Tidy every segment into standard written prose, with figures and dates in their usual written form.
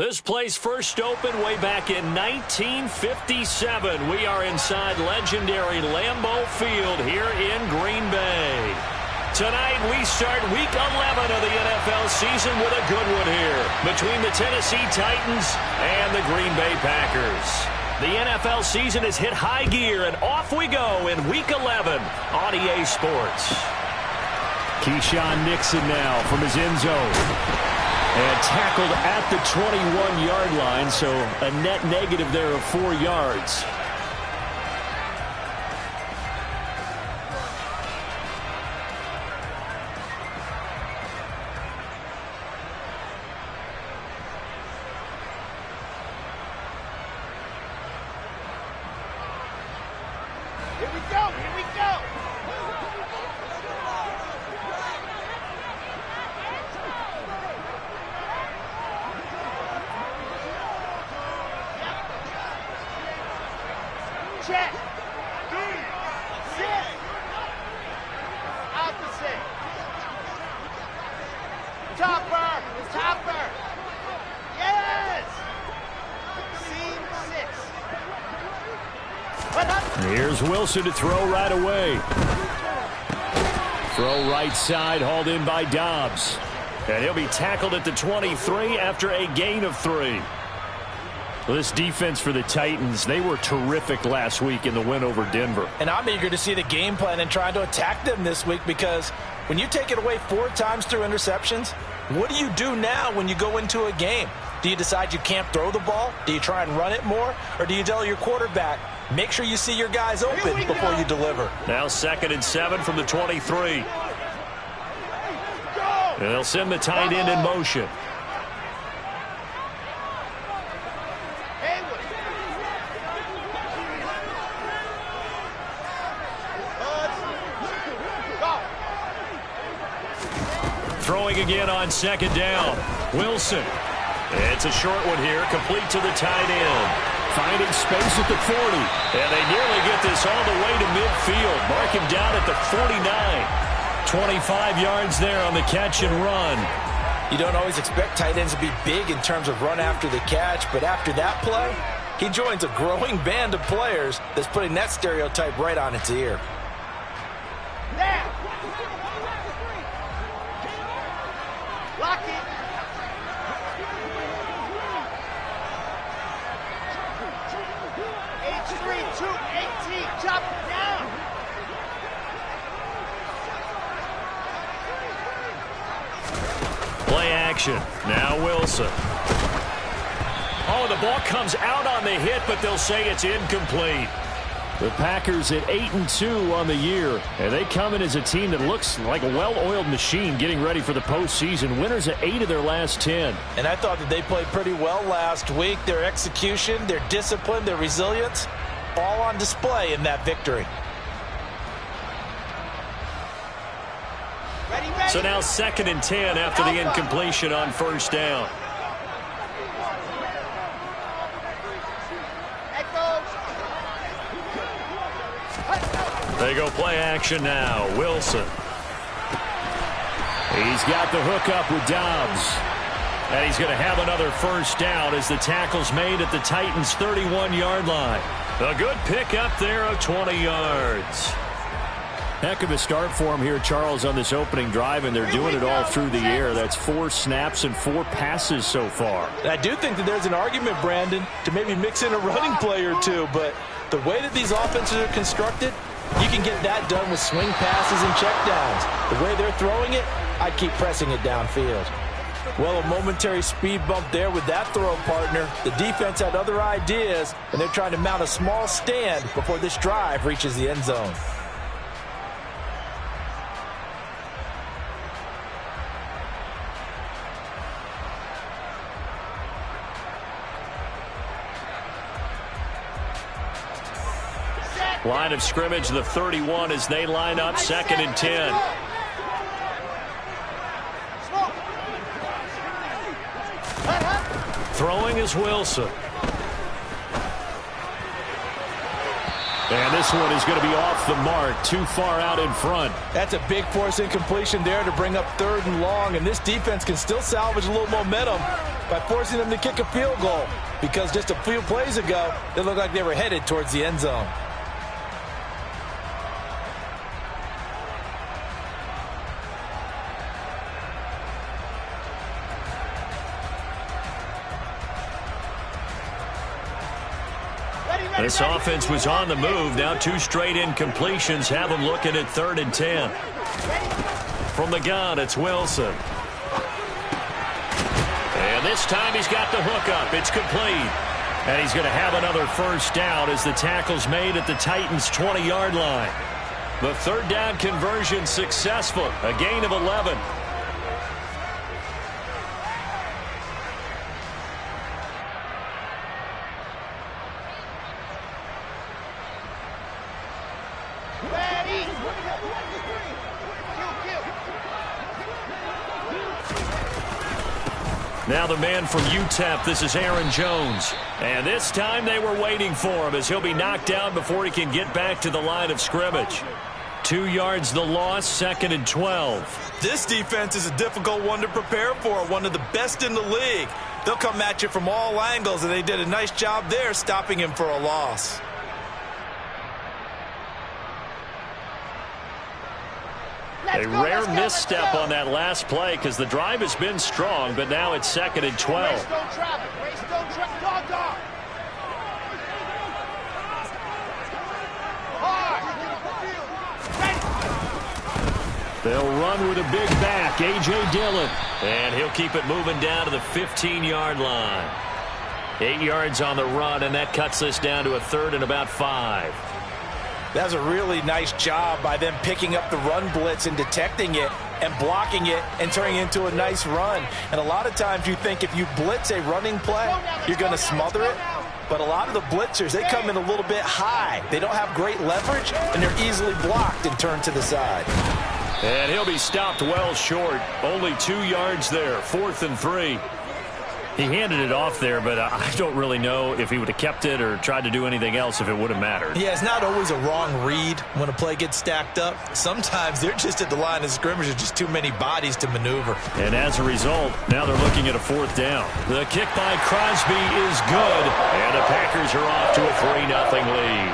This place first opened way back in 1957. We are inside legendary Lambeau Field here in Green Bay. Tonight we start Week 11 of the NFL season with a good one here between the Tennessee Titans and the Green Bay Packers. The NFL season has hit high gear, and off we go in Week 11 on EA Sports. Keyshawn Nixon now from his end zone. And tackled at the 21-yard line, so a net negative there of 4 yards. Here we go, here we go. Check. Sit. Opposite. Topper. Topper. Yes. Seam 6. Here's Wilson to throw right away. Throw right side, hauled in by Dobbs. And he'll be tackled at the 23 after a gain of 3. Well, this defense for the Titans, they were terrific last week in the win over Denver. And I'm eager to see the game plan and trying to attack them this week, because when you take it away 4 times through interceptions, what do you do now when you go into a game? Do you decide you can't throw the ball? Do you try and run it more? Or do you tell your quarterback, make sure you see your guys open before you deliver? Now 2nd and 7 from the 23. And they'll send the tight end in motion. Throwing again on 2nd down. Wilson. It's a short one here, complete to the tight end. Finding space at the 40. And they nearly get this all the way to midfield. Mark him down at the 49. 25 yards there on the catch and run. You don't always expect tight ends to be big in terms of run after the catch, but after that play, he joins a growing band of players that's putting that stereotype right on its ear. Now. Lock it. H3, 218, chop it down. Play action. Now Wilson. Oh, the ball comes out on the hit, but they'll say it's incomplete. The Packers at 8-2 on the year, and they come in as a team that looks like a well-oiled machine getting ready for the postseason. Winners at 8 of their last 10. And I thought that they played pretty well last week. Their execution, their discipline, their resilience, all on display in that victory. Ready, ready. So now 2nd and 10 after the incompletion on 1st down. They go play action now. Wilson. He's got the hook up with Dobbs. And he's going to have another 1st down as the tackle's made at the Titans' 31-yard line. A good pickup there of 20 yards. Heck of a start for him here, Charles, on this opening drive, and they're doing it all through the air. That's 4 snaps and 4 passes so far. And I do think that there's an argument, Brandon, to maybe mix in a running play or two, but the way that these offenses are constructed, you can get that done with swing passes and checkdowns. The way they're throwing it, I'd keep pressing it downfield. Well, a momentary speed bump there with that throw partner. The defense had other ideas, and they're trying to mount a small stand before this drive reaches the end zone. Line of scrimmage, the 31 as they line up 2nd and 10. Throwing is Wilson. And this one is going to be off the mark, too far out in front. That's a big force incompletion there to bring up 3rd and long, and this defense can still salvage a little momentum by forcing them to kick a field goal, because just a few plays ago, they looked like they were headed towards the end zone. This offense was on the move. Now 2 straight incompletions have them looking at 3rd and 10. From the gun, it's Wilson. And this time he's got the hook up. It's complete. And he's going to have another first down as the tackle's made at the Titans' 20-yard line. The 3rd down conversion successful. A gain of 11. Now the man from UTEP, this is Aaron Jones. And this time they were waiting for him as he'll be knocked down before he can get back to the line of scrimmage. 2 yards the loss, 2nd and 12. This defense is a difficult one to prepare for, one of the best in the league. They'll come at you from all angles, and they did a nice job there stopping him for a loss. A rare misstep on that last play because the drive has been strong, but now it's 2nd and 12. Race don't travel. Race don't travel. Dog, dog. Hard. They'll run with a big back, A.J. Dillon. And he'll keep it moving down to the 15-yard line. 8 yards on the run, and that cuts this down to a 3rd and about 5. That was a really nice job by them picking up the run blitz and detecting it and blocking it and turning it into a nice run. And a lot of times you think if you blitz a running play, you're going to smother it. But a lot of the blitzers, they come in a little bit high. They don't have great leverage, and they're easily blocked and turned to the side. And he'll be stopped well short. Only 2 yards there, 4th and 3. He handed it off there, but I don't really know if he would have kept it or tried to do anything else if it would have mattered. Yeah, it's not always a wrong read when a play gets stacked up. Sometimes they're just at the line of scrimmage. There's just too many bodies to maneuver. And as a result, now they're looking at a 4th down. The kick by Crosby is good, and the Packers are off to a 3-0 lead.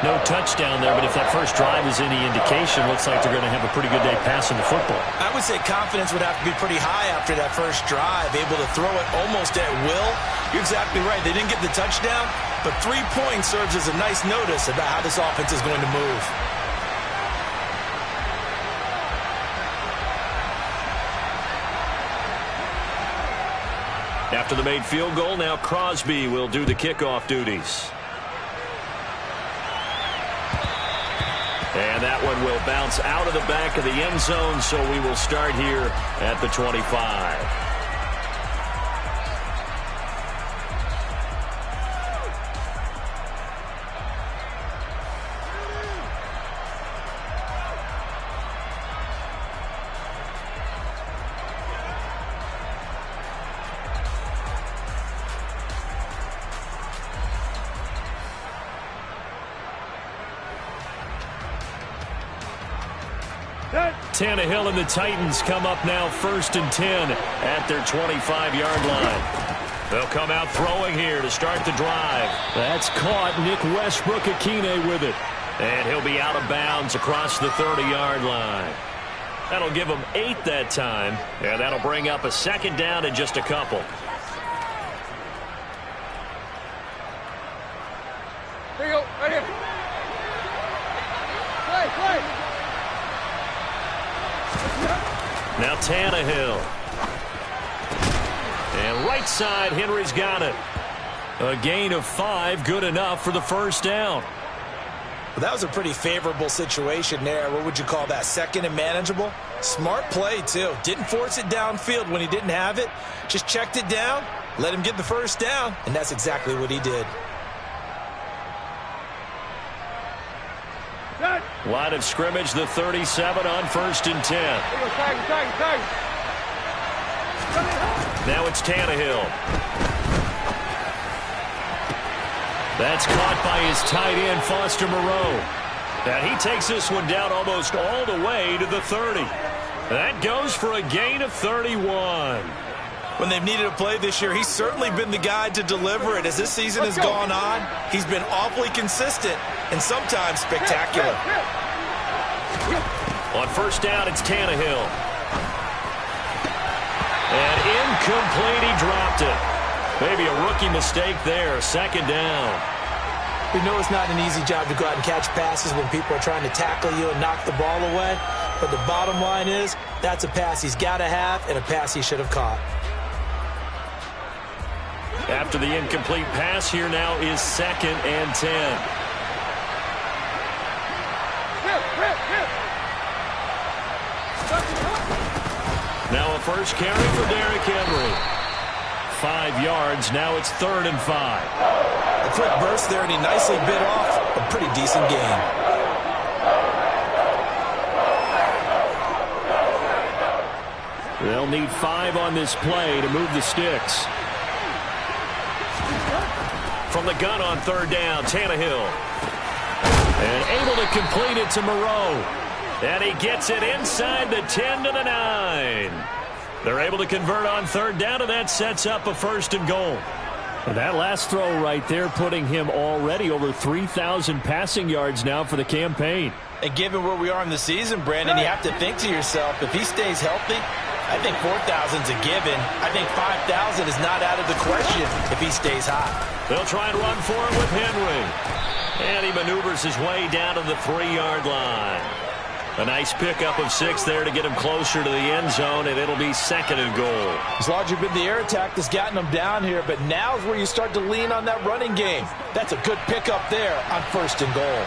No touchdown there, but if that first drive is any indication, looks like they're going to have a pretty good day passing the football. I would say confidence would have to be pretty high after that first drive, able to throw it almost at will. You're exactly right. They didn't get the touchdown, but 3 points serves as a nice notice about how this offense is going to move. After the made field goal, now Crosby will do the kickoff duties. And that one will bounce out of the back of the end zone, so we will start here at the 25. Tannehill and the Titans come up now 1st and 10 at their 25-yard line. They'll come out throwing here to start the drive. That's caught. Nick Westbrook-Akine with it. And he'll be out of bounds across the 30-yard line. That'll give them 8 that time, and that'll bring up a 2nd down in just a couple. There you go. Right here. Play. Now Tannehill. And right side, Henry's got it. A gain of 5, good enough for the first down. Well, that was a pretty favorable situation there. What would you call that? 2nd and manageable? Smart play, too. Didn't force it downfield when he didn't have it. Just checked it down, let him get the first down, and that's exactly what he did. Line of scrimmage, the 37 on 1st and 10. Now it's Tannehill. That's caught by his tight end, Foster Moreau. And he takes this one down almost all the way to the 30. That goes for a gain of 31. When they've needed a play this year, he's certainly been the guy to deliver it. As this season has gone on, he's been awfully consistent and sometimes spectacular. On first down, it's Tannehill. And incomplete, he dropped it. Maybe a rookie mistake there, second down. We know it's not an easy job to go out and catch passes when people are trying to tackle you and knock the ball away. But the bottom line is, that's a pass he's got to have and a pass he should have caught. After the incomplete pass, here now is 2nd and 10. Now a first carry for Derrick Henry. 5 yards. Now it's 3rd and 5. A quick burst there, and he nicely bit off a pretty decent gain. They'll need 5 on this play to move the sticks. From the gun on 3rd down, Tannehill. And able to complete it to Moreau. And he gets it inside the 10 to the 9. They're able to convert on 3rd down, and that sets up a 1st and goal. And that last throw right there putting him already over 3,000 passing yards now for the campaign. And given where we are in the season, Brandon, you have to think to yourself, if he stays healthy, I think 4,000's a given. I think 5,000 is not out of the question if he stays hot. They'll try and run for it with Henry. And he maneuvers his way down to the 3-yard line. A nice pickup of 6 there to get him closer to the end zone, and it'll be 2nd and goal. It's largely been the air attack that's gotten him down here, but now's where you start to lean on that running game. That's a good pickup there on 1st and goal.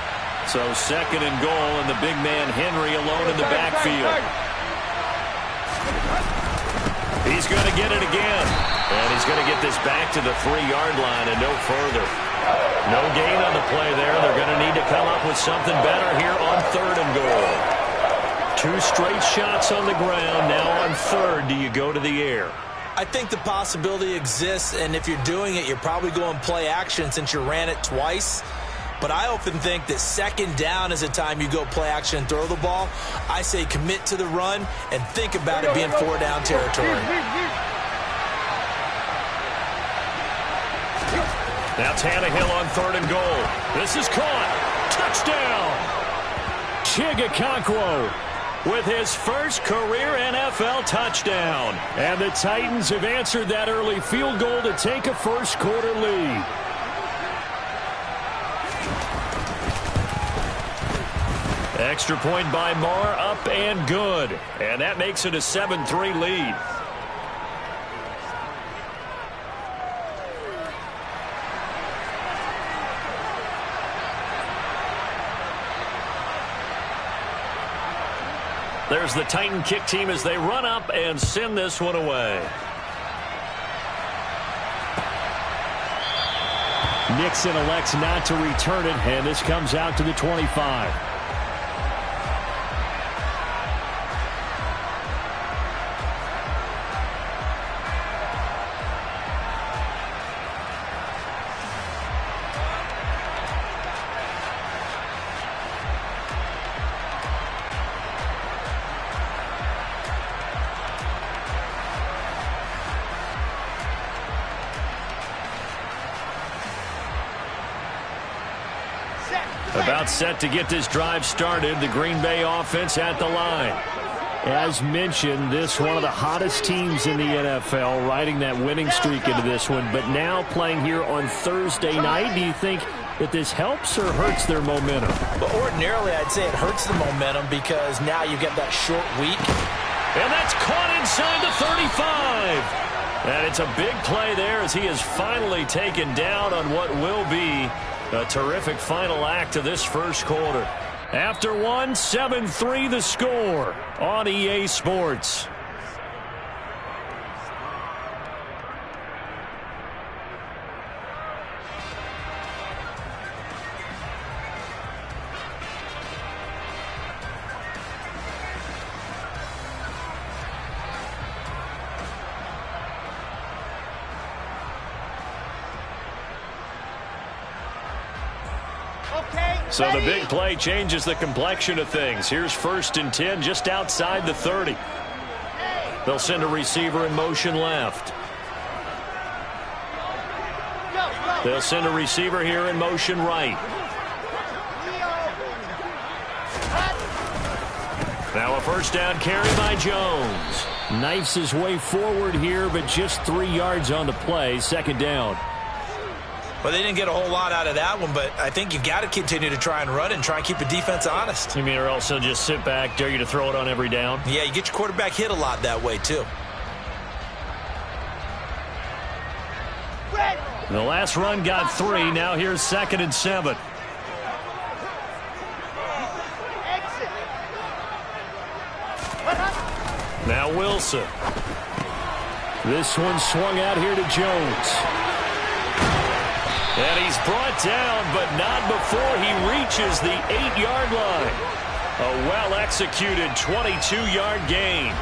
So 2nd and goal, and the big man Henry alone in the backfield. He's going to get it again. And he's going to get this back to the 3-yard line and no further. No gain on the play there. They're going to need to come up with something better here on 3rd and goal. 2 straight shots on the ground. Now on 3rd, do you go to the air? I think the possibility exists, and if you're doing it, you're probably going play action since you ran it twice. But I often think that 2nd down is a time you go play action and throw the ball. I say commit to the run and think about it being 4-down territory. Now Tannehill on 3rd and goal. This is caught. Touchdown! Chigakonkwo with his first career NFL touchdown. And the Titans have answered that early field goal to take a first-quarter lead. Extra point by Marr, up and good. And that makes it a 7-3 lead. There's the Titan kick team as they run up and send this one away. Nixon elects not to return it, and this comes out to the 25. About set to get this drive started. The Green Bay offense at the line. As mentioned, this one of the hottest teams in the NFL, riding that winning streak into this one, but now playing here on Thursday night. Do you think that this helps or hurts their momentum? But ordinarily, I'd say it hurts the momentum because now you get that short week. And that's caught inside the 35. And it's a big play there as he is finally taken down on what will be a terrific final act of this first quarter. After one, 7-3 the score on EA Sports. So the big play changes the complexion of things. Here's 1st and 10 just outside the 30. They'll send a receiver in motion left. They'll send a receiver here in motion right. Now a 1st down carry by Jones. Knifes his way forward here, but just 3 yards on the play. 2nd down. Well, they didn't get a whole lot out of that one, but I think you've got to continue to try and run and try and keep the defense honest. You mean, or else they'll just sit back, dare you to throw it on every down? Yeah, you get your quarterback hit a lot that way, too. The last run got 3. Now here's 2nd and 7. Now Wilson. This one swung out here to Jones. And he's brought down, but not before he reaches the 8-yard line. A well-executed 22-yard gain.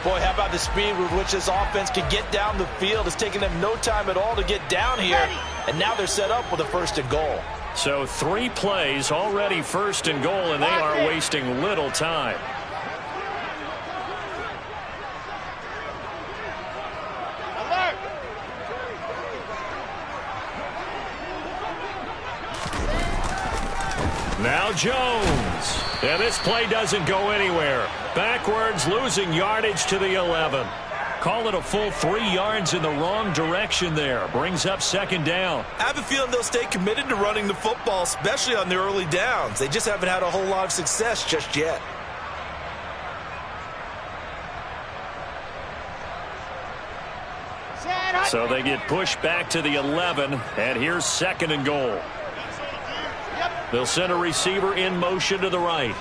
Boy, how about the speed with which this offense can get down the field? It's taken them no time at all to get down here. And now they're set up with a 1st and goal. So 3 plays, already 1st and goal, and they are wasting little time. Now Jones. And this play doesn't go anywhere. Backwards, losing yardage to the 11. Call it a full 3 yards in the wrong direction there. Brings up 2nd down. I have a feeling they'll stay committed to running the football, especially on their early downs. They just haven't had a whole lot of success just yet. So they get pushed back to the 11, and here's 2nd and goal. They'll send a receiver in motion to the right.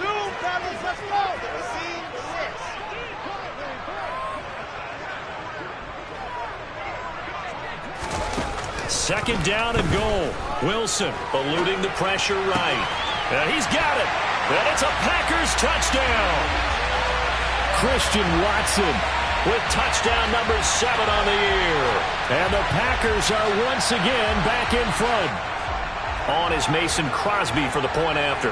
2nd down and goal. Wilson eluding the pressure right. And he's got it. And it's a Packers touchdown. Christian Watson with touchdown number 7 on the year. And the Packers are once again back in front. On is Mason Crosby for the point after.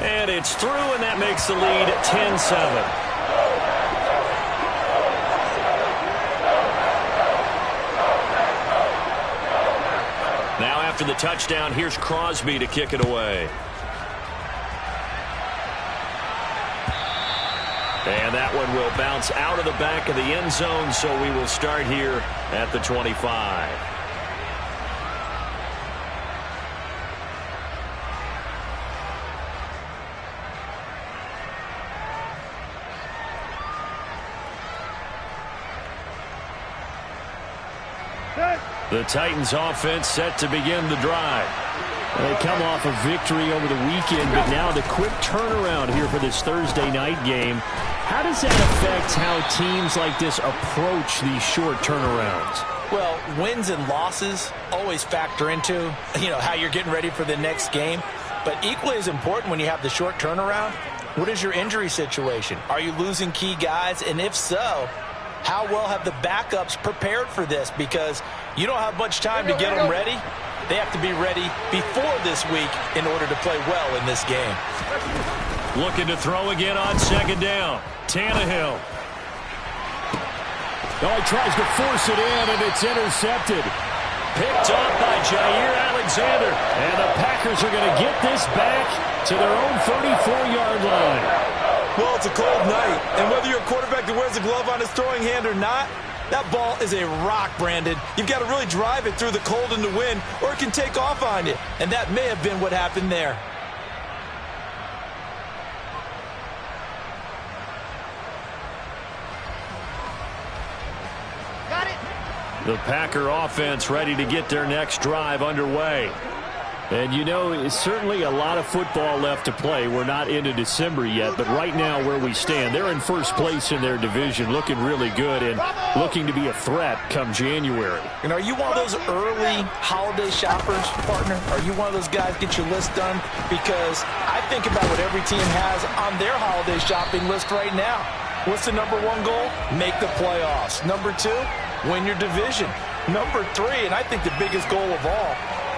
And it's through, and that makes the lead 10-7. Now after the touchdown, here's Crosby to kick it away. And that one will bounce out of the back of the end zone, so we will start here at the 25. The Titans offense set to begin the drive. They come off a victory over the weekend, but now the quick turnaround here for this Thursday night game. How does that affect how teams like this approach these short turnarounds? Well, wins and losses always factor into, how you're getting ready for the next game. But equally as important when you have the short turnaround, what is your injury situation? Are you losing key guys? And if so, how well have the backups prepared for this? Because you don't have much time to get them ready. They have to be ready before this week in order to play well in this game. Looking to throw again on 2nd down. Tannehill. Oh, he tries to force it in, and it's intercepted. Picked off by Jair Alexander. And the Packers are going to get this back to their own 34-yard line. Well, it's a cold night, and whether you're a quarterback that wears a glove on his throwing hand or not, that ball is a rock, Brandon. You've got to really drive it through the cold and the wind, or it can take off on you. And that may have been what happened there. Got it. The Packer offense ready to get their next drive underway. And it's certainly a lot of football left to play. We're not into December yet, but right now where we stand, they're in first place in their division, looking really good and looking to be a threat come January. And are you one of those early holiday shoppers, partner? Are you one of those guys get your list done? Because I think about what every team has on their holiday shopping list right now. What's the number 1 goal? Make the playoffs. Number 2, win your division. Number 3, and I think the biggest goal of all,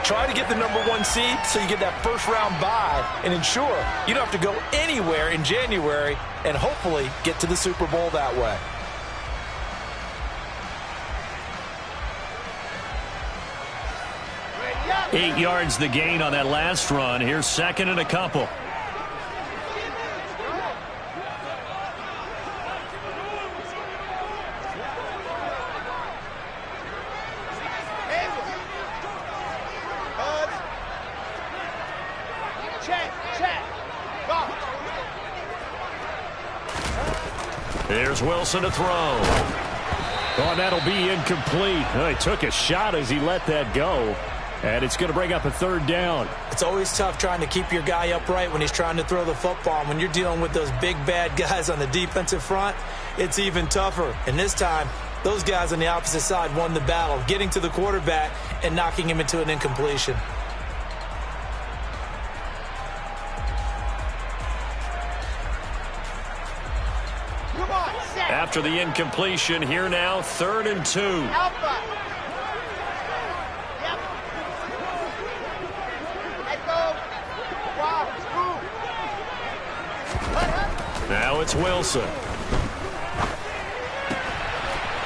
Try to get the #1 seed so you get that first-round bye and ensure you don't have to go anywhere in January and hopefully get to the Super Bowl that way. Ready up. 8 yards the gain on that last run. Here's second and a couple. There's Wilson to throw. Oh, that'll be incomplete. Oh, he took a shot as he let that go. And it's going to bring up a third down. It's always tough trying to keep your guy upright when he's trying to throw the football. And when you're dealing with those big, bad guys on the defensive front, it's even tougher. And this time, those guys on the opposite side won the battle, getting to the quarterback and knocking him into an incompletion. After the incompletion, here now, 3rd and 2. Alpha. Yep. Echo. Wow. Now it's Wilson.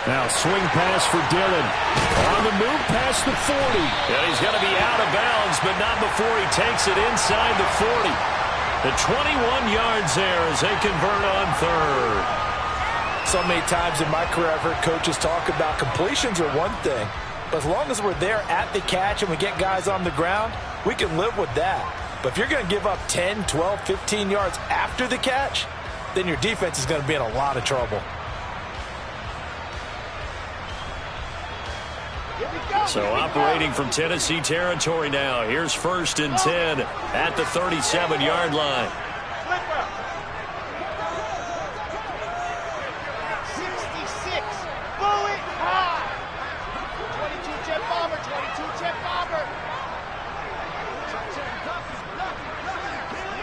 Now swing pass for Dillon. On the move past the 40. And he's going to be out of bounds, but not before he takes it inside the 40. The 21 yards there as they convert on 3rd. So many times in my career I've heard coaches talk about completions are one thing, but as long as we're there at the catch and we get guys on the ground, we can live with that. But if you're going to give up 10, 12, 15 yards after the catch, then your defense is going to be in a lot of trouble. So operating from Tennessee territory now. Here's 1st and 10 at the 37-yard line. 66. Bullet high. 22 jet bomber. 22 jet bomber.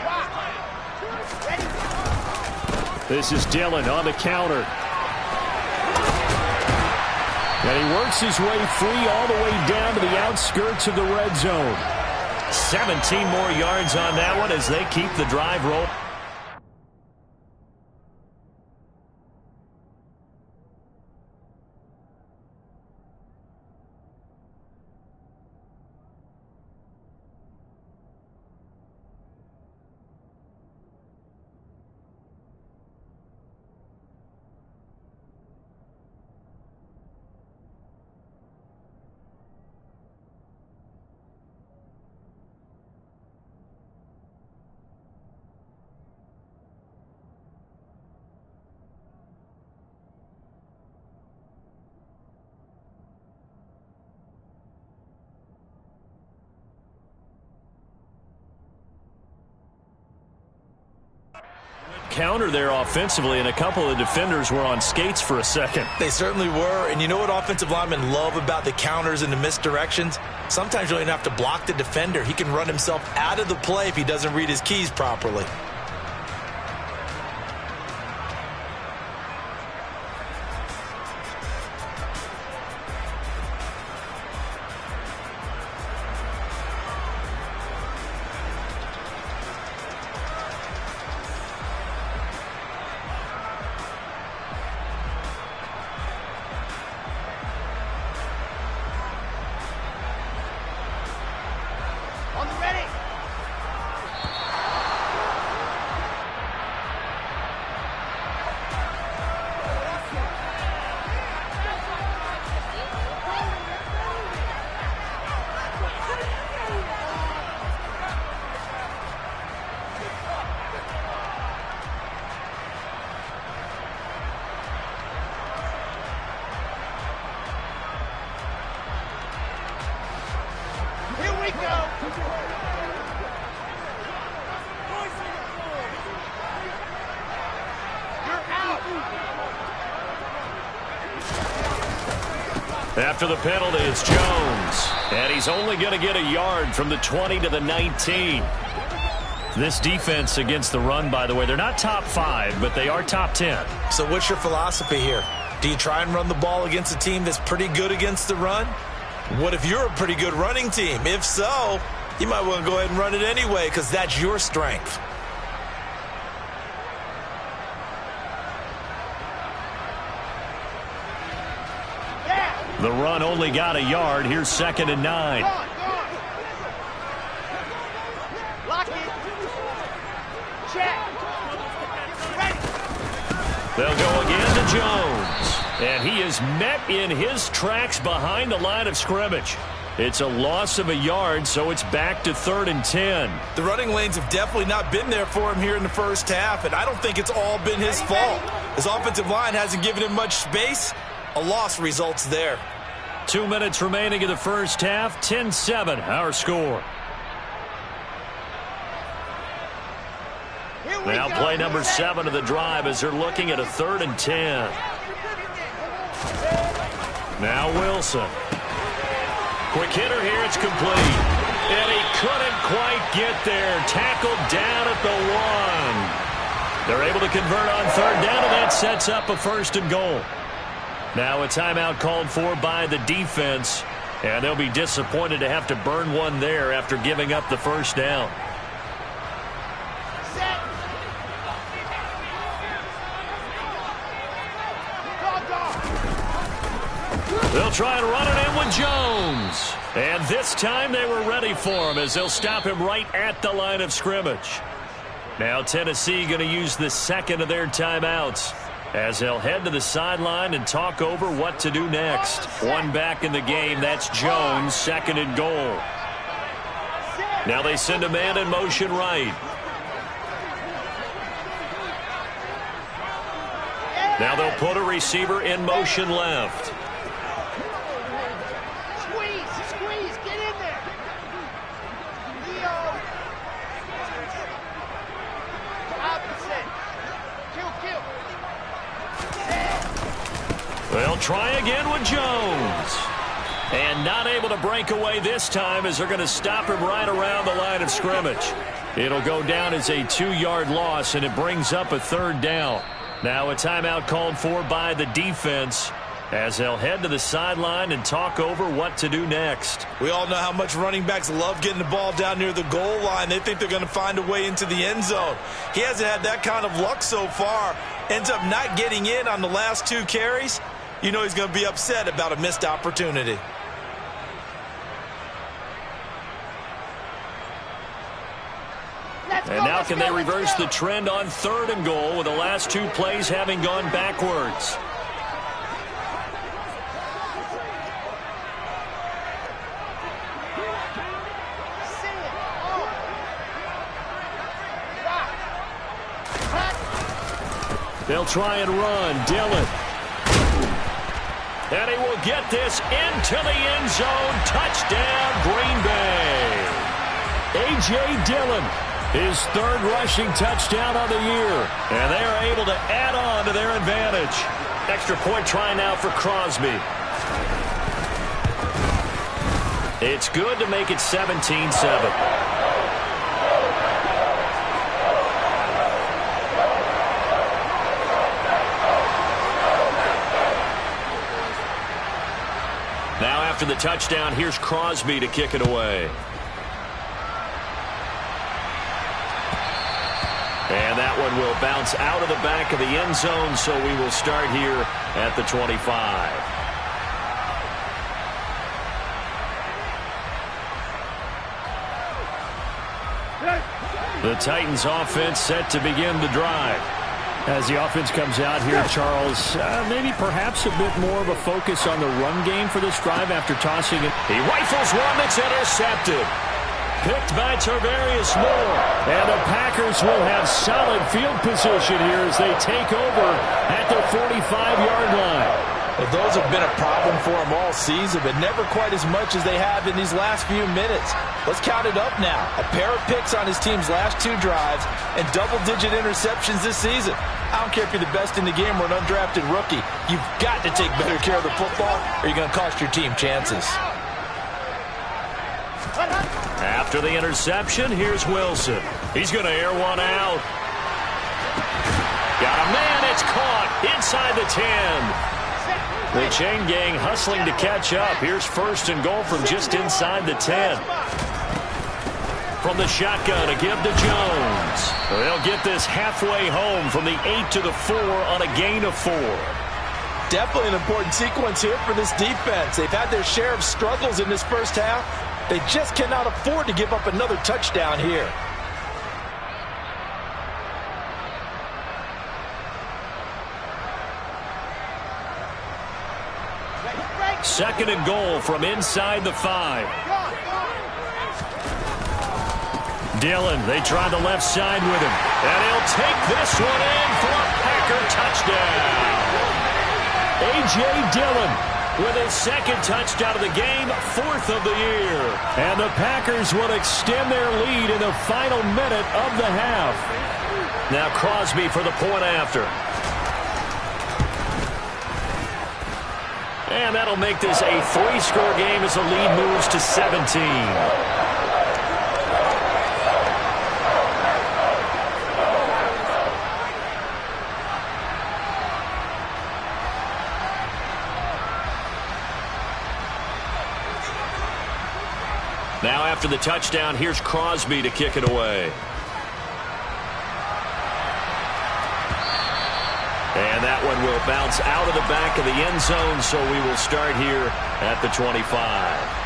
Wow. Ready? This is Dillon on the counter. And he works his way free all the way down to the outskirts of the red zone. 17 more yards on that one as they keep the drive rolling. Counter there offensively, and a couple of defenders were on skates for a second. They certainly were, and you know what offensive linemen love about the counters and the misdirections? Sometimes you don't even have to block the defender. He can run himself out of the play if he doesn't read his keys properly. After the penalty, it's Jones. And he's only going to get a yard from the 20 to the 19. This defense against the run, by the way, they're not top 5, but they are top 10. So what's your philosophy here? Do you try and run the ball against a team that's pretty good against the run? What if you're a pretty good running team? If so, you might want to go ahead and run it anyway because that's your strength. The run only got a yard. Here's 2nd and 9. Lock it. Check. Ready. They'll go again to Jones. And he is met in his tracks behind the line of scrimmage. It's a loss of a yard, so it's back to 3rd and 10. The running lanes have definitely not been there for him here in the first half, and I don't think it's all been his fault. His offensive line hasn't given him much space. A loss results there. 2 minutes remaining in the first half. 10-7, our score. Now play number 7 of the drive as they're looking at a 3rd and 10. Now Wilson. Quick hitter here. It's complete. And he couldn't quite get there. Tackled down at the 1. They're able to convert on 3rd down, and that sets up a 1st and goal. Now a timeout called for by the defense, and they'll be disappointed to have to burn one there after giving up the 1st down. Set. They'll try and run it in with Jones. And this time they were ready for him as they'll stop him right at the line of scrimmage. Now Tennessee going to use the 2nd of their timeouts as they'll head to the sideline and talk over what to do next. One back in the game. That's Jones, 2nd and goal. Now they send a man in motion right. Now they'll put a receiver in motion left. Squeeze, get in there. Leo. Opposite. Kill. They'll try again with Jones. And not able to break away this time as they're going to stop him right around the line of scrimmage. It'll go down as a 2-yard loss, and it brings up a 3rd down. Now a timeout called for by the defense as they'll head to the sideline and talk over what to do next. We all know how much running backs love getting the ball down near the goal line. They think they're going to find a way into the end zone. He hasn't had that kind of luck so far. Ends up not getting in on the last 2 carries. You know he's going to be upset about a missed opportunity. And now can they reverse the trend on 3rd and goal with the last 2 plays having gone backwards? They'll try and run. Dillon. And he will get this into the end zone. Touchdown, Green Bay. A.J. Dillon, his 3rd rushing touchdown of the year. And they are able to add on to their advantage. Extra point try now for Crosby. It's good to make it 17-7. Now after the touchdown, here's Crosby to kick it away. And that one will bounce out of the back of the end zone, so we will start here at the 25. The Titans offense set to begin the drive. As the offense comes out here, Charles, maybe perhaps a bit more of a focus on the run game for this drive after tossing it. He rifles one that's intercepted. Picked by Tarvarius Moore. And the Packers will have solid field position here as they take over at the 45-yard line. Well, those have been a problem for him all season, but never quite as much as they have in these last few minutes. Let's count it up now. A pair of picks on his team's last 2 drives and double-digit interceptions this season. I don't care if you're the best in the game or an undrafted rookie. You've got to take better care of the football or you're going to cost your team chances. After the interception, here's Wilson. He's going to air one out. Got a man. It's caught inside the 10. The chain gang hustling to catch up. Here's first and goal from just inside the 10. From the shotgun, a give to Jones. They'll get this halfway home from the 8 to the 4 on a gain of 4. Definitely an important sequence here for this defense. They've had their share of struggles in this first half. They just cannot afford to give up another touchdown here. Second and goal from inside the 5. Dillon, they try the left side with him. And he'll take this one in for a Packer touchdown. A.J. Dillon with his second touchdown of the game, 4th of the year. And the Packers will extend their lead in the final minute of the half. Now Crosby for the point after. And that'll make this a 3-score game as the lead moves to 17. Now after the touchdown, here's Crosby to kick it away. And that one will bounce out of the back of the end zone, so we will start here at the 25.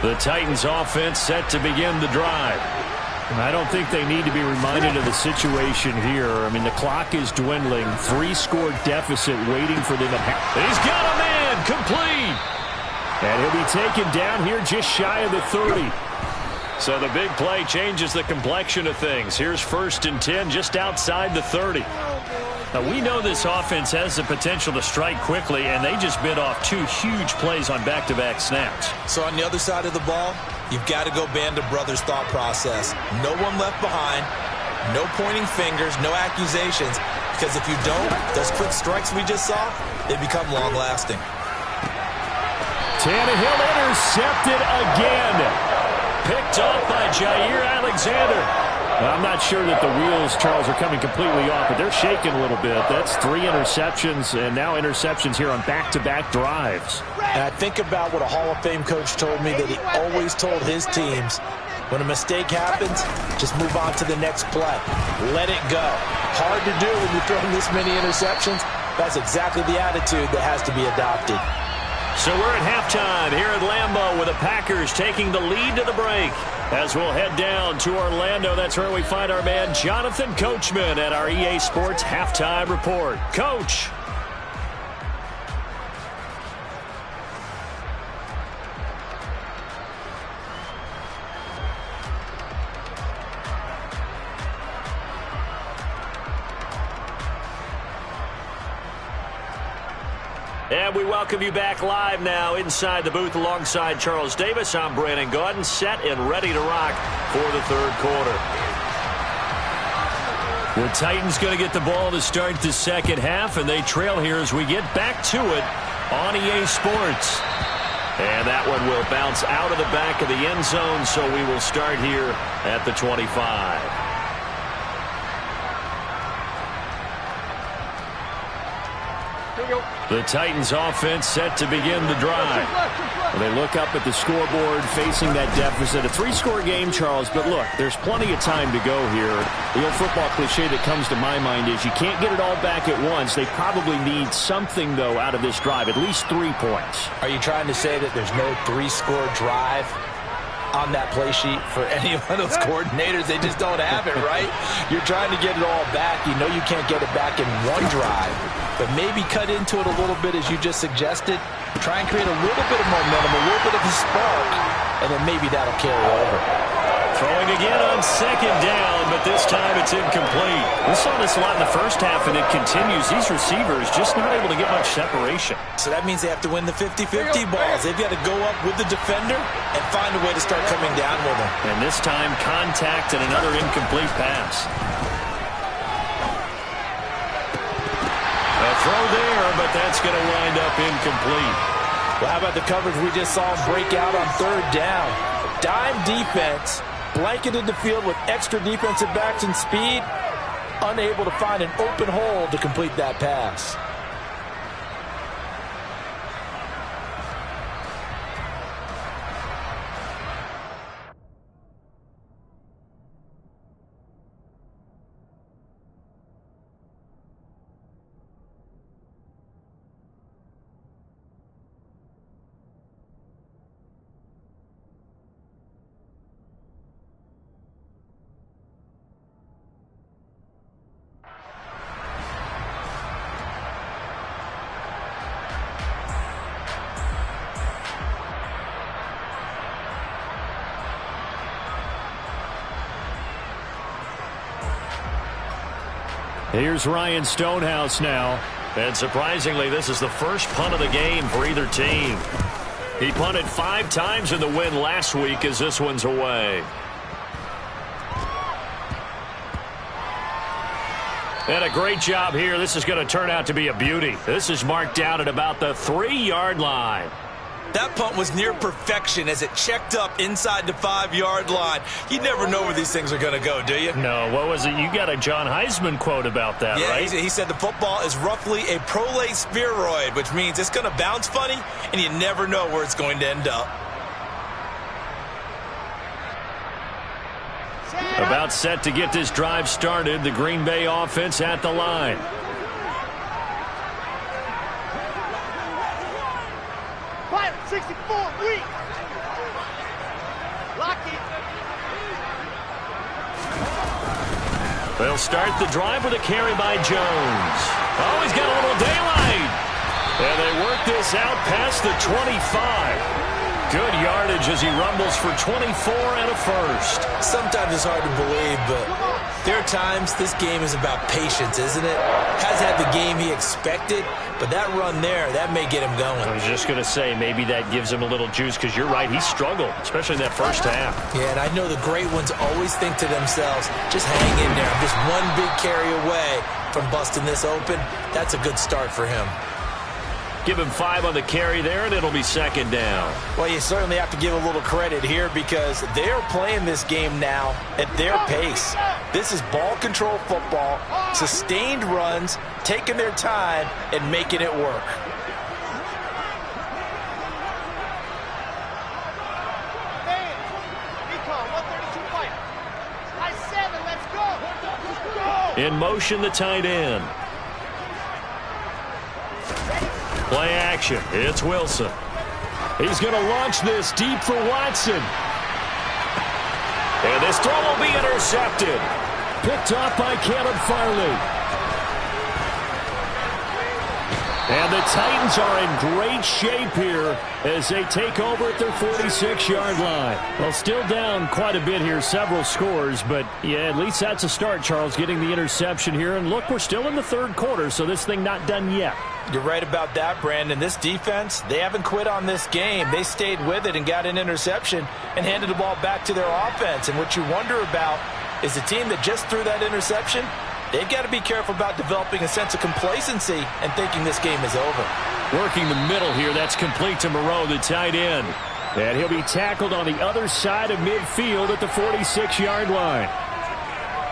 The Titans offense set to begin the drive. I don't think they need to be reminded of the situation here. I mean, the clock is dwindling. 3-score deficit waiting for them at half. He's got a man complete. And he'll be taken down here just shy of the 30. So the big play changes the complexion of things. Here's first and 10 just outside the 30. Now, we know this offense has the potential to strike quickly, and they just bit off 2 huge plays on back-to-back snaps. So on the other side of the ball, you've got to go Band of Brothers thought process. No one left behind, no pointing fingers, no accusations, because if you don't, those quick strikes we just saw, they become long-lasting. Tannehill intercepted again. Picked up by Jair Alexander. I'm not sure that the wheels, Charles, are coming completely off, but they're shaking a little bit. That's 3 interceptions, and now interceptions here on back-to-back drives. And I think about what a Hall of Fame coach told me that he always told his teams, when a mistake happens, just move on to the next play. Let it go. Hard to do when you're throwing this many interceptions. That's exactly the attitude that has to be adopted. So we're at halftime here at Lambeau with the Packers taking the lead to the break. As we'll head down to Orlando, that's where we find our man Jonathan Coachman at our EA Sports Halftime Report. Coach. And we welcome you back live now inside the booth alongside Charles Davis. I'm Brandon Gaudin, set and ready to rock for the third quarter. The Titans going to get the ball to start the second half, and they trail here as we get back to it on EA Sports. And that one will bounce out of the back of the end zone, so we will start here at the 25. The Titans offense set to begin the drive. They look up at the scoreboard facing that deficit. A 3-score game, Charles, but look, there's plenty of time to go here. The old football cliche that comes to my mind is you can't get it all back at once. They probably need something, though, out of this drive, at least 3 points. Are you trying to say that there's no 3-score drive on that play sheet for any of those coordinators? They just don't have it, right? You're trying to get it all back. You know you can't get it back in one drive, but maybe cut into it a little bit as you just suggested. Try and create a little bit of momentum, a little bit of a spark, and then maybe that'll carry over. Throwing again on second down, but this time it's incomplete. We saw this a lot in the first half, and it continues. These receivers just not able to get much separation. So that means they have to win the 50-50 balls. They've got to go up with the defender and find a way to start coming down with them. And this time, contact and another incomplete pass. throw there, but that's going to wind up incomplete. Well, how about the coverage we just saw him break out on third down? Dime defense, blanketed the field with extra defensive backs and speed, unable to find an open hole to complete that pass. Here's Ryan Stonehouse now. And surprisingly, this is the first punt of the game for either team. He punted 5 times in the win last week as this one's away. And a great job here. This is going to turn out to be a beauty. This is marked out at about the 3-yard line. That punt was near perfection as it checked up inside the 5-yard line. You never know where these things are going to go, do you? No, what was it? You got a John Heisman quote about that, yeah, right? He said the football is roughly a prolate spheroid, which means it's going to bounce funny, and you never know where it's going to end up. About set to get this drive started. The Green Bay offense at the line. Pilot 64, weak. Lock it. They'll start the drive with a carry by Jones. Oh, he's got a little daylight. And they work this out past the 25. Good yardage as he rumbles for 24 and a first. Sometimes it's hard to believe, but there are times this game is about patience, isn't it? Has had the game he expected, but that run there, that may get him going. I was just going to say, maybe that gives him a little juice, because you're right, he struggled, especially in that first half. Yeah, and I know the great ones always think to themselves, just hang in there. I'm just one big carry away from busting this open. That's a good start for him. Give him 5 on the carry there, and it'll be second down. Well, you certainly have to give a little credit here because they're playing this game now at their pace. This is ball control football, sustained runs, taking their time, and making it work. In motion, the tight end. Play action. It's Wilson. He's going to launch this deep for Watson. And this throw will be intercepted. Picked off by Caleb Farley. And the Titans are in great shape here as they take over at their 46-yard line. Well, still down quite a bit here, several scores, but yeah, at least that's a start, Charles, getting the interception here. And look, we're still in the third quarter, so this thing not done yet. You're right about that, Brandon. This defense, they haven't quit on this game. They stayed with it and got an interception and handed the ball back to their offense. And what you wonder about is the team that just threw that interception, they've got to be careful about developing a sense of complacency and thinking this game is over. Working the middle here, that's complete to Moreau, the tight end. And he'll be tackled on the other side of midfield at the 46-yard line.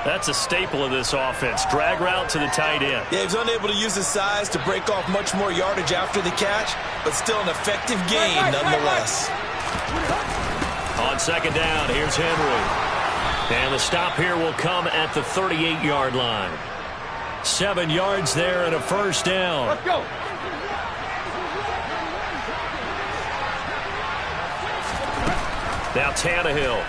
That's a staple of this offense. Drag route to the tight end. Yeah, he was unable to use his size to break off much more yardage after the catch, but still an effective gain nonetheless. On second down, here's Henry. And the stop here will come at the 38-yard line. 7 yards there and a first down. Let's go. Now Tannehill.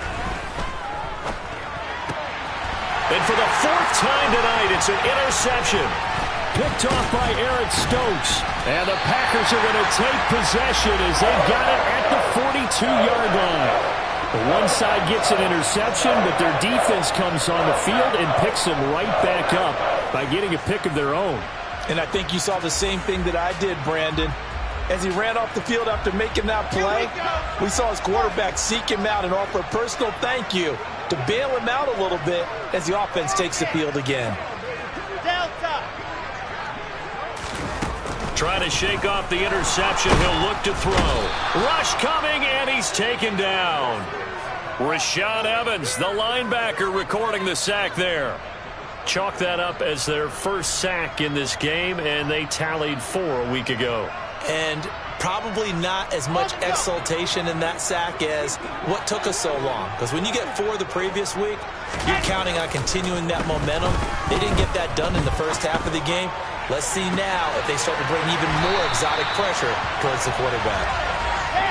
And for the 4th time tonight, it's an interception. Picked off by Eric Stokes. And the Packers are going to take possession as they've got it at the 42-yard line. One side gets an interception, but their defense comes on the field and picks them right back up by getting a pick of their own. And I think you saw the same thing that I did, Brandon. As he ran off the field after making that play, we saw his quarterback seek him out and offer a personal thank you to bail him out a little bit as the offense takes the field again. Delta. Trying to shake off the interception. He'll look to throw. Rush coming, and he's taken down. Rashaan Evans, the linebacker, recording the sack there. Chalk that up as their first sack in this game, and they tallied 4 a week ago. And probably not as much exultation in that sack as what took us so long. Because when you get 4 the previous week, you're counting on continuing that momentum. They didn't get that done in the first half of the game. Let's see now if they start to bring even more exotic pressure towards the quarterback.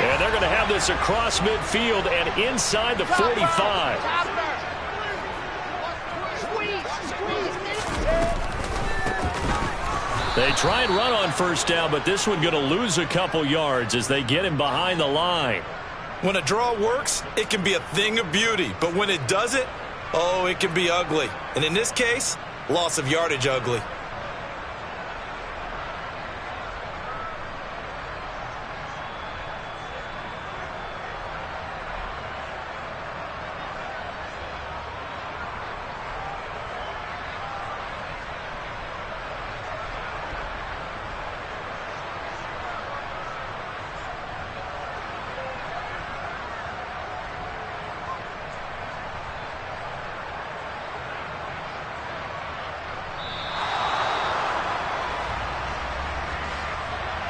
And they're going to have this across midfield and inside the 45. They try and run on first down, but this one going to lose a couple yards as they get him behind the line. When a draw works, it can be a thing of beauty. But when it doesn't, oh, it can be ugly. And in this case, loss of yardage ugly.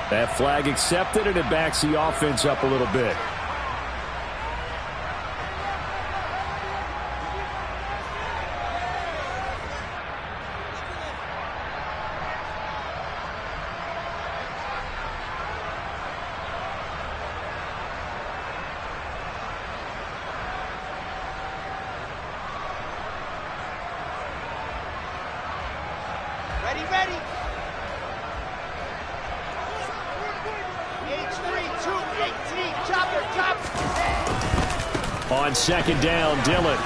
That flag accepted, and it backs the offense up a little bit. Ready. On second down, Dillon.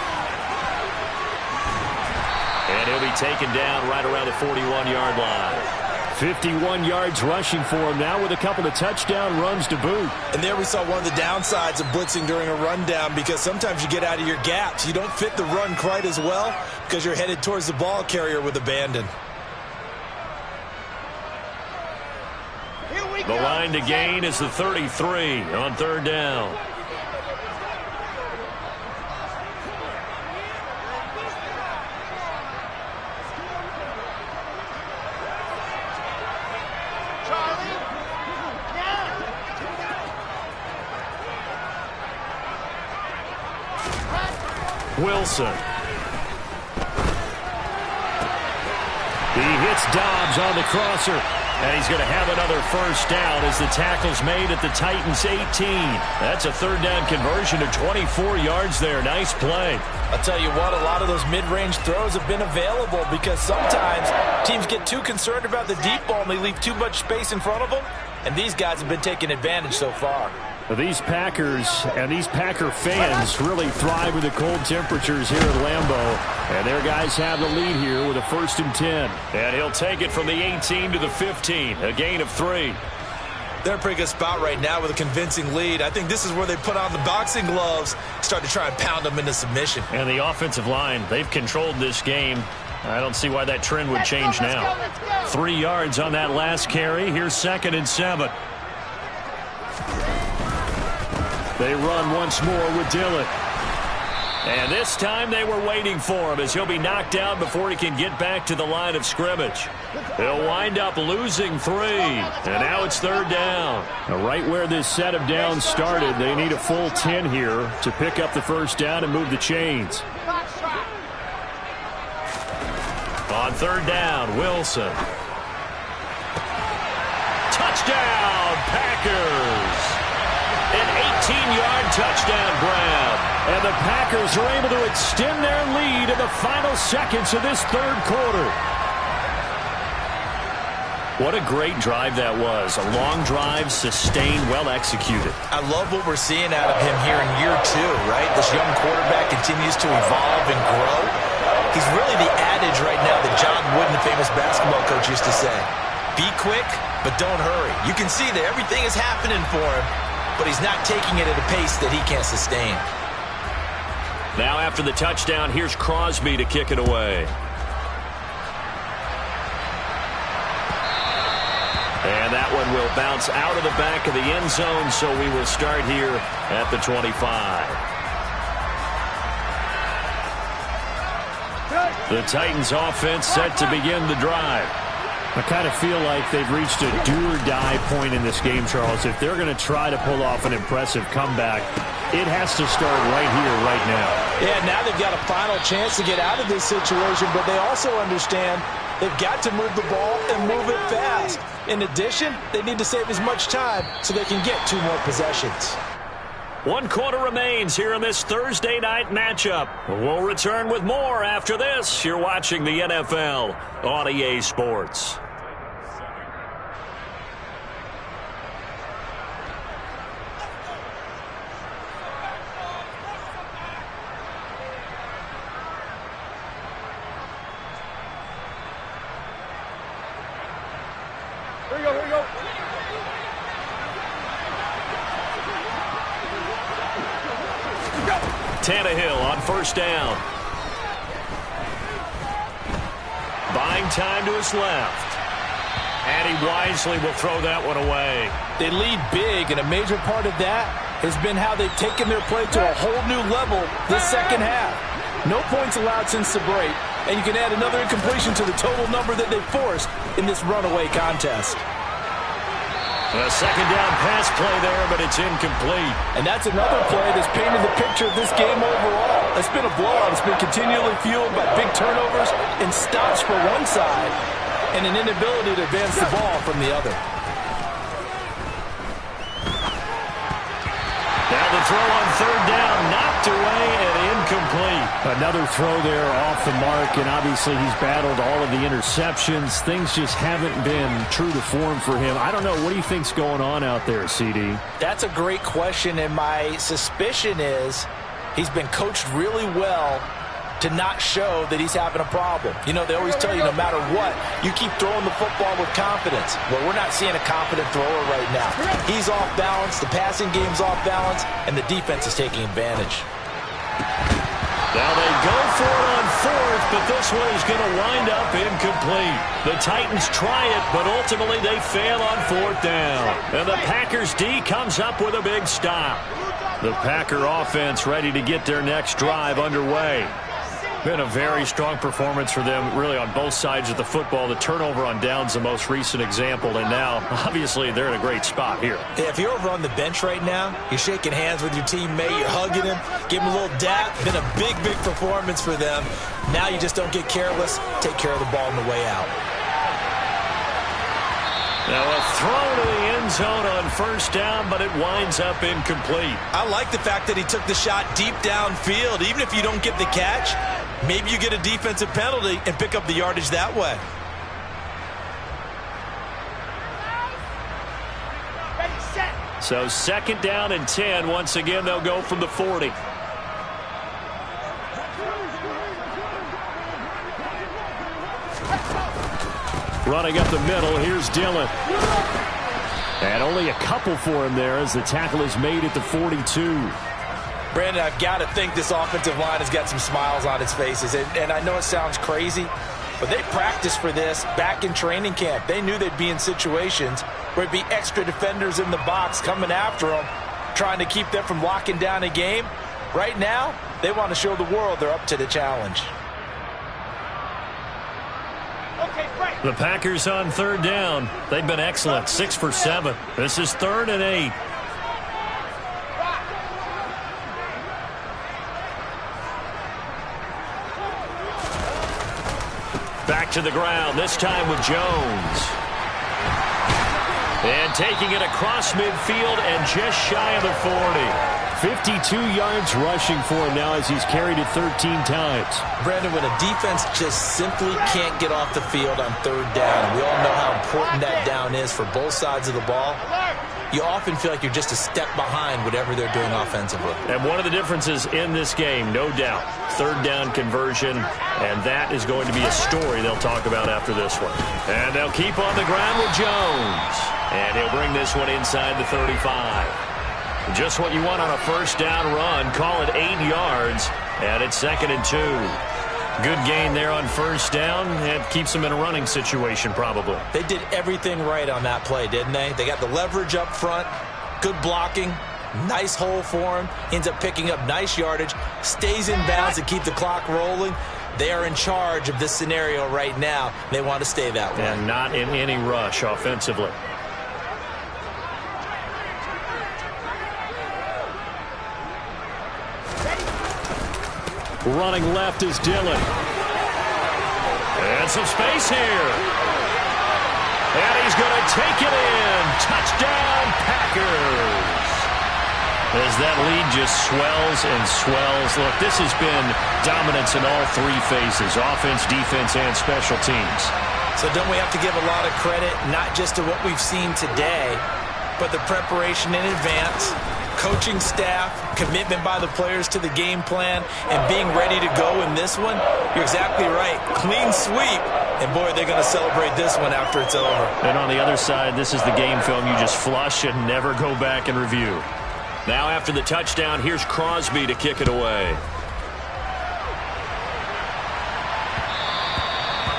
And he'll be taken down right around the 41-yard line. 51 yards rushing for him now with a couple of touchdown runs to boot. And there we saw one of the downsides of blitzing during a rundown, because sometimes you get out of your gaps. You don't fit the run quite as well because you're headed towards the ball carrier with abandon. The line to gain is the 33 on third down. Wilson. He hits Dobbs on the crosser, and he's going to have another first down as the tackle's made at the Titans' 18. That's a third down conversion to 24 yards there. Nice play. I'll tell you what, a lot of those mid-range throws have been available because sometimes teams get too concerned about the deep ball and they leave too much space in front of them, and these guys have been taking advantage so far. These Packers and these Packer fans really thrive with the cold temperatures here at Lambeau. And their guys have the lead here with a 1st and 10. And he'll take it from the 18 to the 15, a gain of 3. They're in a pretty good spot right now with a convincing lead. I think this is where they put on the boxing gloves, start to try and pound them into submission. And the offensive line, they've controlled this game. I don't see why that trend would change now. 3 yards on that last carry. Here's 2nd and 7. They run once more with Dillon. And this time they were waiting for him as he'll be knocked down before he can get back to the line of scrimmage. He'll wind up losing 3. And now it's third down. Now, right where this set of downs started, they need a full 10 here to pick up the first down and move the chains. On third down, Wilson. Touchdown, Packers. An 18-yard touchdown grab. And the Packers are able to extend their lead in the final seconds of this third quarter. What a great drive that was. A long drive, sustained, well executed. I love what we're seeing out of him here in year 2, right? This young quarterback continues to evolve and grow. He's really the adage right now that John Wooden, the famous basketball coach, used to say. Be quick, but don't hurry. You can see that everything is happening for him, but he's not taking it at a pace that he can't sustain. Now after the touchdown, here's Crosby to kick it away. And that will bounce out of the back of the end zone, so we will start here at the 25. The Titans offense set to begin the drive. I kind of feel like they've reached a do-or-die point in this game, Charles. If they're going to try to pull off an impressive comeback, it has to start right here, right now. Yeah, now they've got a final chance to get out of this situation, but they also understand they've got to move the ball and move it fast. In addition, they need to save as much time so they can get 2 more possessions. 1 quarter remains here in this Thursday night matchup. We'll return with more after this. You're watching the NFL on EA Sports. Here we go, here we go. Tannehill on first down. Buying time to his left. And he wisely will throw that one away. They lead big, and a major part of that has been how they've taken their play to a whole new level this second half. No points allowed since the break, and you can add another incompletion to the total number that they forced in this runaway contest. A second down pass play there, but it's incomplete. And that's another play that's painted the picture of this game overall. It's been a blowout. It's been continually fueled by big turnovers and stops for one side and an inability to advance the ball from the other. Now the throw on third down, knocked away and incomplete. Another throw there off the mark, and obviously he's battled all of the interceptions. Things just haven't been true to form for him. I don't know. What do you think's going on out there, CD? That's a great question, and my suspicion is he's been coached really well to not show that he's having a problem. You know, they always tell you no matter what, you keep throwing the football with confidence. Well, we're not seeing a confident thrower right now. He's off balance, the passing game's off balance, and the defense is taking advantage. Now they go for it on fourth, but this one is going to wind up incomplete. The Titans try it, but ultimately they fail on fourth down. And the Packers D comes up with a big stop. The Packer offense ready to get their next drive underway. Been a very strong performance for them, really, on both sides of the football. The turnover on downs the most recent example, and now, obviously, they're in a great spot here. Yeah, if you're over on the bench right now, you're shaking hands with your teammate, you're hugging him, give him a little dap. Been a big, big performance for them. Now you just don't get careless. Take care of the ball on the way out. Now a throw to the end zone on first down, but it winds up incomplete. I like the fact that he took the shot deep downfield. Even if you don't get the catch, maybe you get a defensive penalty and pick up the yardage that way. Ready, set. So second down and 10. Once again, they'll go from the 40. Running up the middle, here's Dillon. And only a couple for him there as the tackle is made at the 42. Brandon, I've got to think this offensive line has got some smiles on its faces. And I know it sounds crazy, but they practiced for this back in training camp. They knew they'd be in situations where it'd be extra defenders in the box coming after them, trying to keep them from locking down a game. Right now, they want to show the world they're up to the challenge. The Packers on third down. They've been excellent, 6 for 7. This is 3rd and 8. Back to the ground, this time with Jones. And taking it across midfield and just shy of the 40. 52 yards rushing for him now as he's carried it 13 times. Brandon, when a defense just simply can't get off the field on third down, we all know how important that down is for both sides of the ball, you often feel like you're just a step behind whatever they're doing offensively. And one of the differences in this game, no doubt, third down conversion, and that is going to be a story they'll talk about after this one. And they'll keep on the ground with Jones. And he'll bring this one inside the 35. Just what you want on a first down run. Call it 8 yards, and it's 2nd and 2. Good gain there on first down. It keeps them in a running situation probably. They did everything right on that play, didn't they? They got the leverage up front, good blocking, nice hole for him, ends up picking up nice yardage, stays in bounds to keep the clock rolling. They are in charge of this scenario right now. They want to stay that way. And not in any rush offensively. Running left is Dillon. And some space here. And he's going to take it in. Touchdown, Packers. As that lead just swells and swells. Look, this has been dominance in all three phases, offense, defense, and special teams. So don't we have to give a lot of credit, not just to what we've seen today, but the preparation in advance, coaching staff, commitment by the players to the game plan, and being ready to go in this one? You're exactly right. Clean sweep. And, boy, they're going to celebrate this one after it's over. And on the other side, this is the game film you just flush and never go back and review. Now after the touchdown, here's Crosby to kick it away.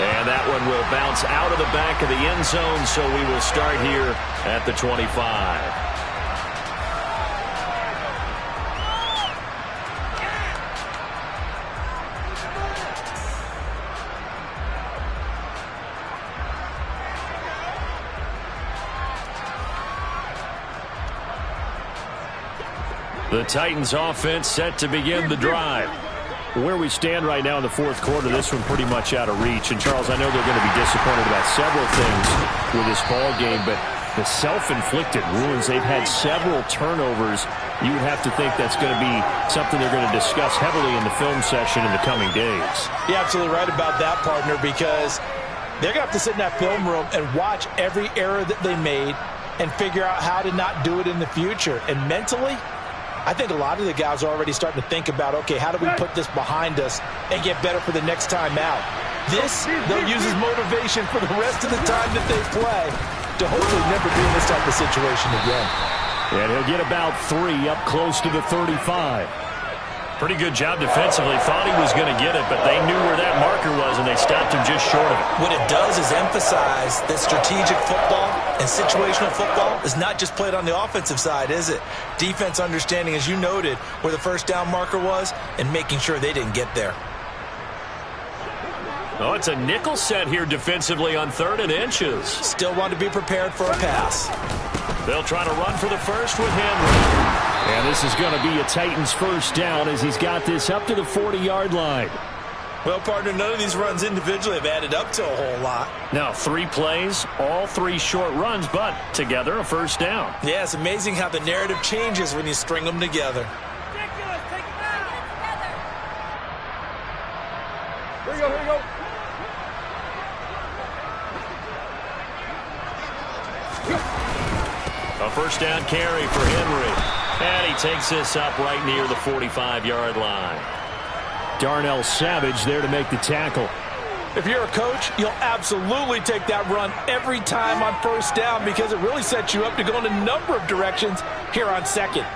And that one will bounce out of the back of the end zone, so we will start here at the 25. The Titans offense set to begin the drive. Where we stand right now in the fourth quarter, this one pretty much out of reach. And, Charles, I know they're going to be disappointed about several things with this ball game, but the self-inflicted wounds, they've had several turnovers. You would have to think that's going to be something they're going to discuss heavily in the film session in the coming days. You're absolutely right about that, partner, because they're going to have to sit in that film room and watch every error that they made and figure out how to not do it in the future. And mentally, I think a lot of the guys are already starting to think about, okay, how do we put this behind us and get better for the next time out? This, they'll use as motivation for the rest of the time that they play to hopefully never be in this type of situation again. And he'll get about 3 up close to the 35. Pretty good job defensively. Thought he was going to get it, but they knew where that marker was, and they stopped him just short of it. What it does is emphasize that strategic football and situational football is not just played on the offensive side, is it? Defense understanding, as you noted, where the first down marker was and making sure they didn't get there. Oh, it's a nickel set here defensively on 3rd and inches. Still want to be prepared for a pass. They'll try to run for the first with Henry. And this is going to be a Titans first down as he's got this up to the 40-yard line. Well, partner, none of these runs individually have added up to a whole lot. Now, 3 plays, all 3 short runs, but together a first down. Yeah, it's amazing how the narrative changes when you string them together. Here we go, here we go. A first down carry for Henry. And he takes this up right near the 45-yard line. Darnell Savage there to make the tackle. If you're a coach, you'll absolutely take that run every time on first down because it really sets you up to go in a number of directions here on second.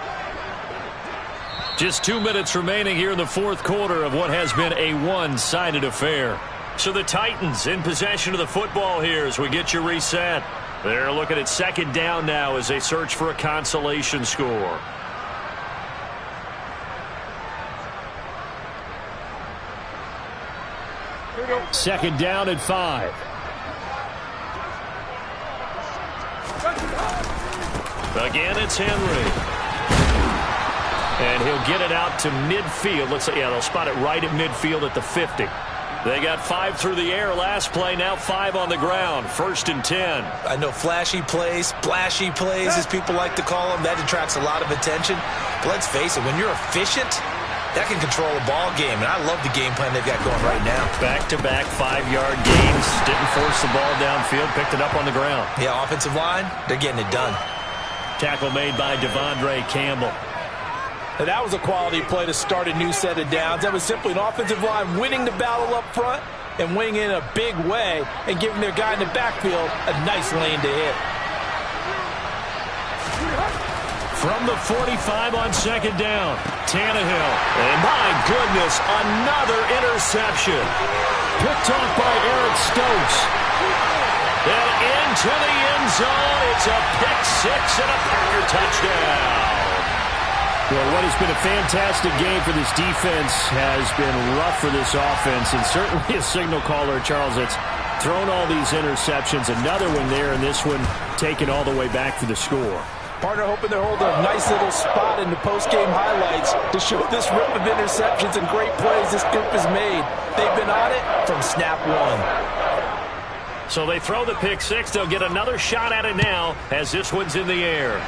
Just 2 minutes remaining here in the fourth quarter of what has been a one-sided affair. So the Titans in possession of the football here as we get you reset. They're looking at second down now as they search for a consolation score. Second down at 5. Again, it's Henry. And he'll get it out to midfield. Looks like, yeah, they'll spot it right at midfield at the 50. They got 5 through the air last play, now 5 on the ground. 1st and 10. I know flashy plays, splashy plays, as people like to call them. That attracts a lot of attention. But let's face it, when you're efficient, that can control a ball game. And I love the game plan they've got going right now. Back-to-back 5-yard gains. Didn't force the ball downfield. Picked it up on the ground. Yeah, offensive line, they're getting it done. Tackle made by Devondre Campbell. And that was a quality play to start a new set of downs. That was simply an offensive line winning the battle up front and winning in a big way and giving their guy in the backfield a nice lane to hit. From the 45 on second down, Tannehill. And my goodness, another interception. Picked off by Eric Stokes. And into the end zone. It's a pick six and a Packer touchdown. Well, what has been a fantastic game for this defense has been rough for this offense, and certainly a signal caller, Charles, that's thrown all these interceptions. Another one there, and this one taken all the way back for the score. Partner hoping they're holding a nice little spot in the post-game highlights to show this rip of interceptions and great plays this group has made. They've been on it from snap one. So they throw the pick six. They'll get another shot at it now as this one's in the air.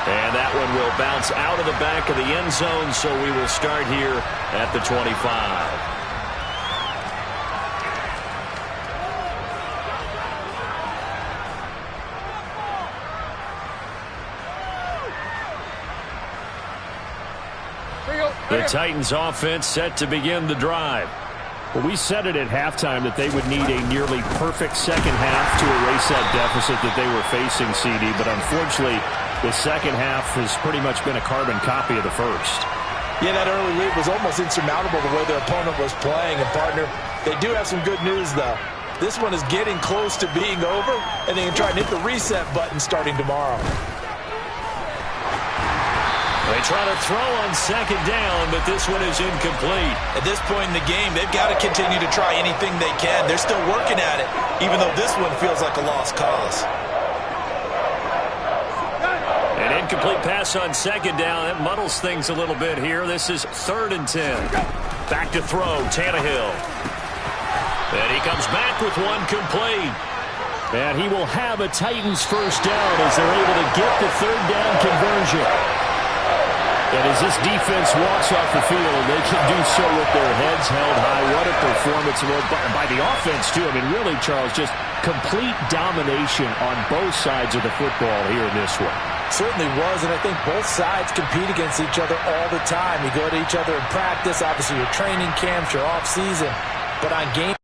And that one will bounce out of the back of the end zone, so we will start here at the 25. The Titans offense set to begin the drive. Well, we said it at halftime that they would need a nearly perfect second half to erase that deficit that they were facing, CD. But unfortunately, the second half has pretty much been a carbon copy of the first. Yeah, that early lead was almost insurmountable the way their opponent was playing. And, partner, they do have some good news, though. This one is getting close to being over, and they can try and hit the reset button starting tomorrow. They try to throw on second down, but this one is incomplete. At this point in the game, they've got to continue to try anything they can. They're still working at it, even though this one feels like a lost cause. An incomplete pass on second down. That muddles things a little bit here. This is 3rd and 10. Back to throw, Tannehill. And he comes back with one complete. And he will have a Titans first down as they're able to get the 3rd down conversion. And as this defense walks off the field, they can do so with their heads held high. What a performance by the offense, too. I mean, really, Charles, just complete domination on both sides of the football here in this one. Certainly was, and I think both sides compete against each other all the time. You go to each other in practice, obviously your training camps, your off-season, but on game